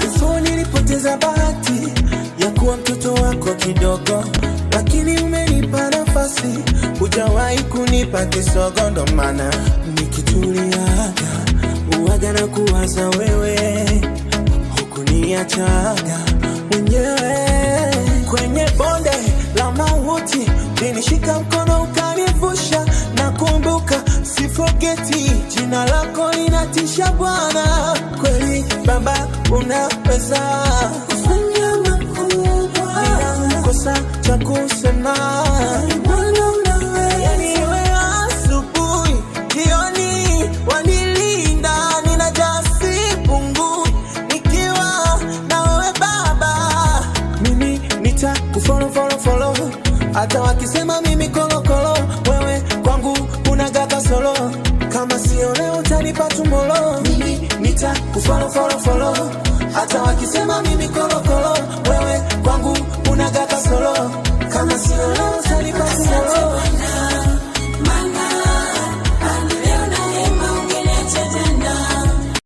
Before nilipoteza bahati ya kuwa mtoto wako kidogo, lakini umenipa nafasi, hujawahi kunipa kisogo. Ndo maana nikituliaga uwaga na kuwaza wewe, hukuniachaga mwenyewe. Kwenye bonde la mauti ulinishika mkono ukanivusha, na kumbuka sifogeti, jina lako linatisha Bwana. Kweli Baba unaweza kufanya makubwa, ninakosa cha kusema. Bwana unaweza, yani iwe asubuhi jioni wanilinda, ninajaa sipungui nikiwa na wewe Baba. Mimi nitakufollow follow, hata wakisema mimi kolokolo, wewe kwangu unagaka solo. Kama sio leo utanipa tomorrow. Mimi nitakufollow follow, hata wakisema mimi kolokolo, wewe kwangu unagaka solo. Kama sio leo